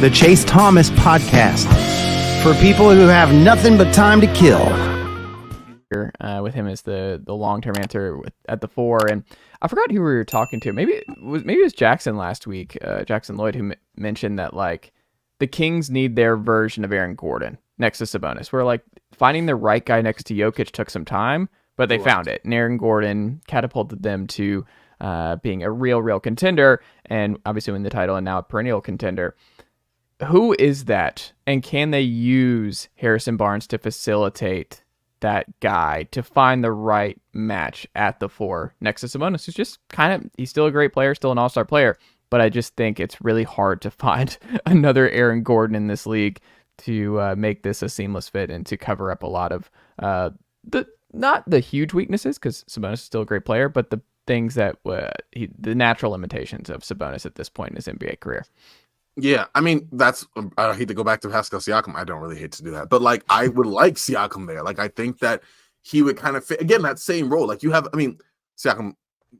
the Chase Thomas Podcast, for people who have nothing but time to kill. With him as the long-term answer at the 4, and I forgot who we were talking to. Maybe it was Jackson last week, Jackson Lloyd, who mentioned that like the Kings need their version of Aaron Gordon next to Sabonis. Where like finding the right guy next to Jokic took some time, but they found it. And Aaron Gordon catapulted them to being a real contender, and obviously win the title, and now a perennial contender. Who is that? And can they use Harrison Barnes to facilitate that guy to find the right match at the 4 next to Sabonis, who's just he's still a great player, still an all-star player, but I just think it's really hard to find another Aaron Gordon in this league to make this a seamless fit and to cover up a lot of not the huge weaknesses, because Sabonis is still a great player, but the things that the natural limitations of Sabonis at this point in his NBA career. Yeah, I mean, I hate to go back to Pascal Siakam. I don't really hate to do that, but like, I would like Siakam there. Like, I think that he would kind of fit, again, that same role. Like, Siakam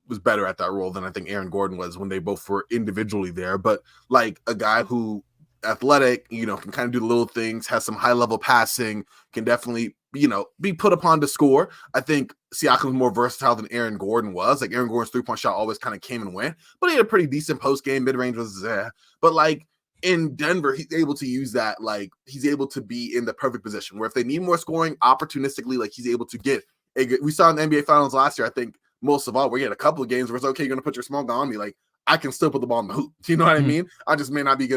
was better at that role than I think Aaron Gordon was when they both were individually there. But like a guy who athletic, can kind of do the little things, has some high level passing, can definitely, be put upon to score. I think Siakam was more versatile than Aaron Gordon was. Like, Aaron Gordon's 3-point shot always kind of came and went, but he had a pretty decent post game. Mid range was there, but like in Denver, he's able to use that. Like, he's able to be in the perfect position where if they need more scoring opportunistically, like he's able to get a good. We saw in the NBA Finals last year. I think most of all, we had a couple of games where it's okay. You're going to put your small guy on me. Like, I can still put the ball in the hoop. You know what I mean? I just may not be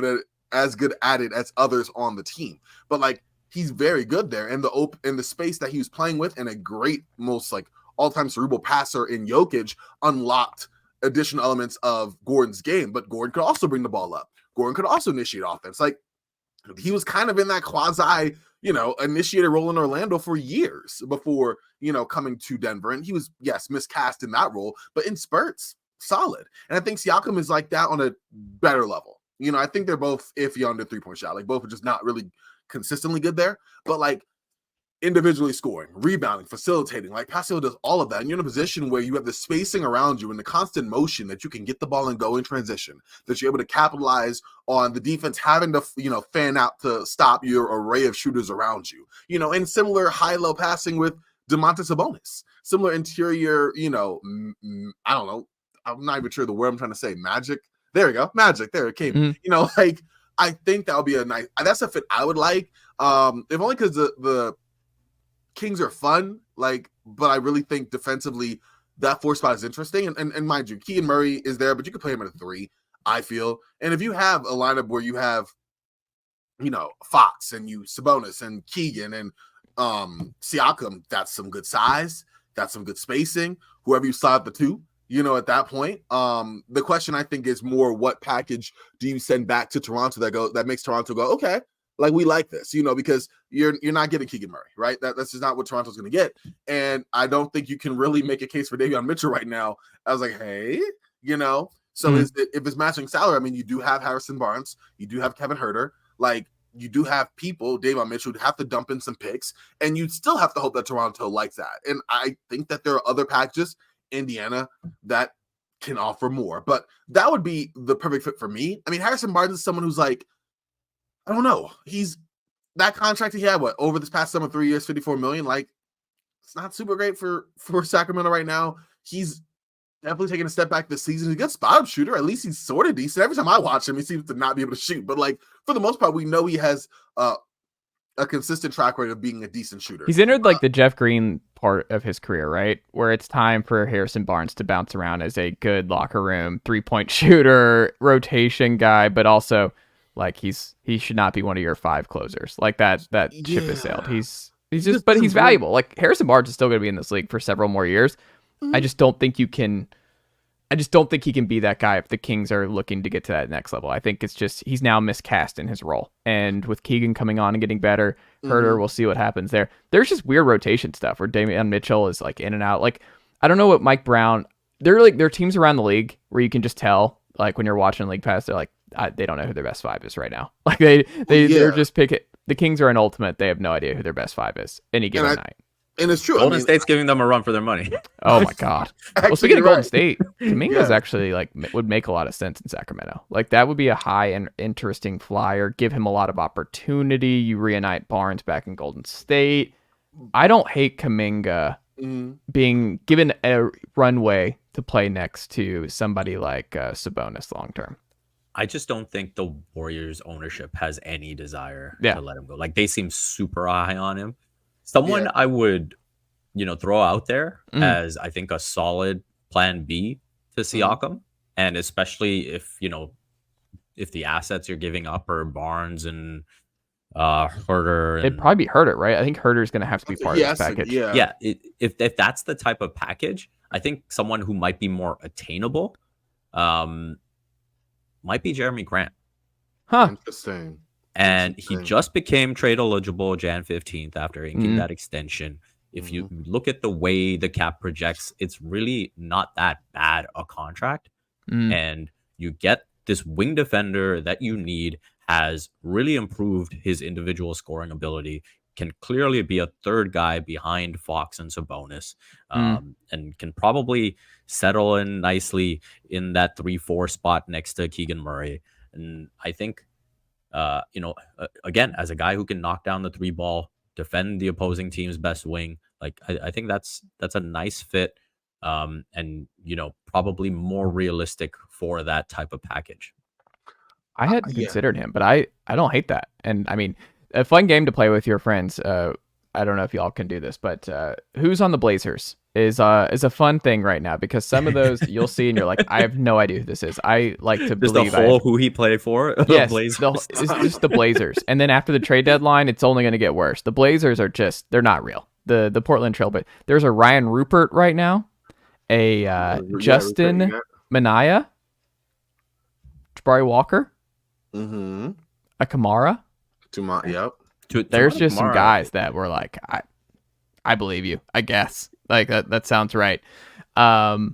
as good at it as others on the team, but like, he's very good there, and the space that he was playing with, and a great, most like all-time cerebral passer in Jokic unlocked additional elements of Gordon's game. But Gordon could also bring the ball up. Gordon could also initiate offense. Like, he was kind of in that quasi, initiator role in Orlando for years before, coming to Denver. And he was, yes, miscast in that role, but in spurts, solid. And I think Siakam is like that on a better level. I think they're both iffy on the 3-point shot. Like, both are just not really consistently good there, but like individually scoring, rebounding, facilitating, like Pascal does all of that, and you're in a position where you have the spacing around you and the constant motion that you can get the ball and go in transition, that you're able to capitalize on the defense having to fan out to stop your array of shooters around you, and similar high-low passing with Domantas Sabonis, similar interior, I don't know, I'm not even sure the word I'm trying to say, magic, there we go, magic, there it came, like, I think that would be that's a fit I would like. If only because the Kings are fun, like, but I really think defensively that 4 spot is interesting. And mind you, Keegan Murray is there, but you could play him at a 3, I feel. And if you have a lineup where you have, Fox and Sabonis and Keegan and Siakam, that's some good size, that's some good spacing. Whoever you slot the 2. At that point, the question I think is more, what package do you send back to Toronto that makes Toronto go, okay, like, we like this, because you're not getting Keegan Murray, right? That's just not what Toronto's going to get. And I don't think you can really make a case for Davion Mitchell right now. I was like, hey, so if it's matching salary, I mean, you do have Harrison Barnes, you do have Kevin Huerter, like, you do have people, Davion Mitchell, would have to dump in some picks, and you'd still have to hope that Toronto likes that. And I think that there are other packages, Indiana, that can offer more, but that would be the perfect fit for me. I mean, Harrison Barnes is someone who's like, I don't know, he's that contract he had over this past summer, 3 years, $54 million. Like, it's not super great for Sacramento right now. He's definitely taking a step back this season. He's a good spot-up shooter. At least he's sort of decent. Every time I watch him, he seems to not be able to shoot, but like, for the most part, we know he has a consistent track record of being a decent shooter. He's entered like the Jeff Green part of his career, right? Where it's time for Harrison Barnes to bounce around as a good locker room 3-point shooter, rotation guy, but also like he should not be one of your 5 closers. Like that ship has sailed. He's valuable. Like, Harrison Barnes is still going to be in this league for several more years. I just don't think he can be that guy if the Kings are looking to get to that next level. I think it's just he's now miscast in his role. And with Keegan coming on and getting better, Huerter, we'll see what happens there. There's just weird rotation stuff where Davion Mitchell is like in and out. Like, I don't know what Mike Brown. There are teams around the league where you can just tell, like, when you're watching League Pass, they're like, they don't know who their best 5 is right now. Like, they're just picking. The Kings are an ultimate. They have no idea who their best 5 is any given night. And it's true. Golden State's giving them a run for their money. Oh my God. Actually, Well, speaking of you're Golden right. State, Kuminga's Yeah. actually would make a lot of sense in Sacramento. Like that would be a high and interesting flyer. Give him a lot of opportunity. You reunite Barnes back in Golden State. I don't hate Kuminga being given a runway to play next to somebody like Sabonis long term. I just don't think the Warriors ownership has any desire Yeah. to let him go. Like they seem super high on him. Someone I would, throw out there as I think a solid plan B to Siakam, and especially if the assets you're giving up are Barnes and Herter. It'd probably be Herter, right? I think Herter's going to have to be part of this package. Yeah. If that's the type of package, I think someone who might be more attainable, might be Jeremy Grant. Huh. Interesting. And he just became trade eligible Jan 15th after inking that extension. If you look at the way the cap projects, it's really not that bad a contract. And you get this wing defender that you need, has really improved his individual scoring ability, can clearly be a third guy behind Fox and Sabonis, and can probably settle in nicely in that 3-4 spot next to Keegan Murray. And I think, again, as a guy who can knock down the 3 ball, defend the opposing team's best wing, like I think that's a nice fit, and probably more realistic for that type of package. I hadn't considered him, but I don't hate that. And I mean, a fun game to play with your friends. I don't know if y'all can do this, but who's on the Blazers is a fun thing right now, because some of those you'll see and you're like, I have no idea who this is. I like to believe who he played for. Yes, it's just the Blazers. And then after the trade deadline, it's only going to get worse. The Blazers are they're not real. The Portland Trail, but there's a Ryan Rupert right now, a Justin Minaya, Jabari Walker, a Kamara. There's just some guys that were like, I believe you, I guess. Like that sounds right. But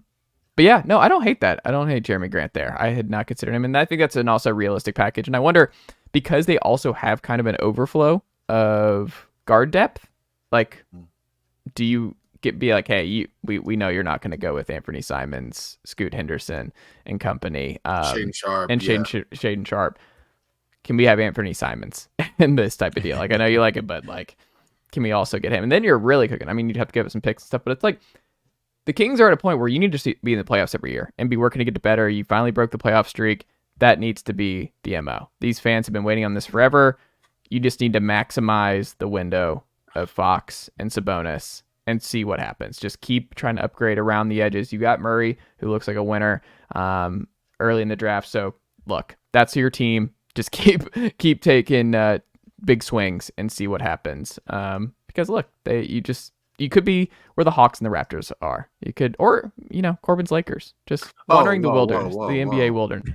yeah, no, I don't hate that. I don't hate Jeremy Grant there. I had not considered him, and I think that's an also realistic package. And I wonder, because they also have kind of an overflow of guard depth, like, do you be like, hey, we know you're not going to go with Anthony Simons, Scoot Henderson, and company, Shaden Sharp, and Shaden Sharp. Can we have Anthony Simons in this type of deal? Like, I know you like it, but like, can we also get him? And then you're really cooking. I mean, you'd have to give it some picks and stuff, but it's like the Kings are at a point where you need to be in the playoffs every year and be working to get better. You finally broke the playoff streak. That needs to be the MO. These fans have been waiting on this forever. You just need to maximize the window of Fox and Sabonis and see what happens. Just keep trying to upgrade around the edges. You got Murray, who looks like a winner early in the draft. So look, that's your team. Just keep taking big swings and see what happens. Because look, you could be where the Hawks and the Raptors are. You could, or Corbin's Lakers, just wandering the wilderness, the NBA wilderness.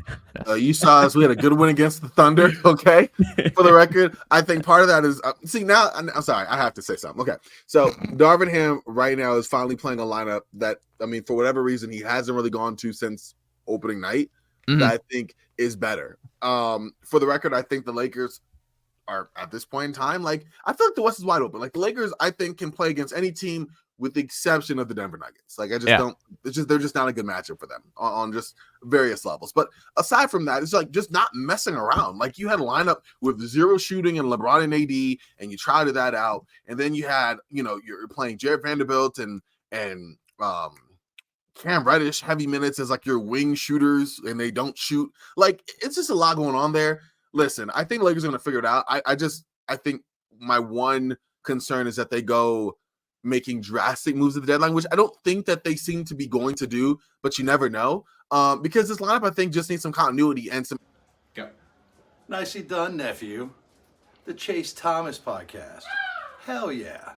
You saw us. We had a good win against the Thunder. Okay, for the record, I think part of that is now. I'm sorry, I have to say something. Okay, so Darvin Ham right now is finally playing a lineup that, I mean, for whatever reason, he hasn't really gone to since opening night. That I think is better. For the record, I think the Lakers are at this point in time, like, I feel like the West is wide open. Like, the Lakers, I think, can play against any team with the exception of the Denver Nuggets. Like, I just don't. They're just not a good matchup for them on just various levels. But aside from that, it's like just not messing around. Like, you had a lineup with 0 shooting and LeBron and AD, and you tried that out, and then you had, you're playing Jared Vanderbilt and Cam Reddish heavy minutes as like your wing shooters, and they don't shoot. Like, it's just a lot going on there. Listen, I think the Lakers are going to figure it out. I think my one concern is that they go making drastic moves at the deadline, which I don't think that they seem to be going to do, but you never know. Because this lineup, I think, just needs some continuity and some. Go. Nicely done, nephew. The Chase Thomas podcast. Hell yeah.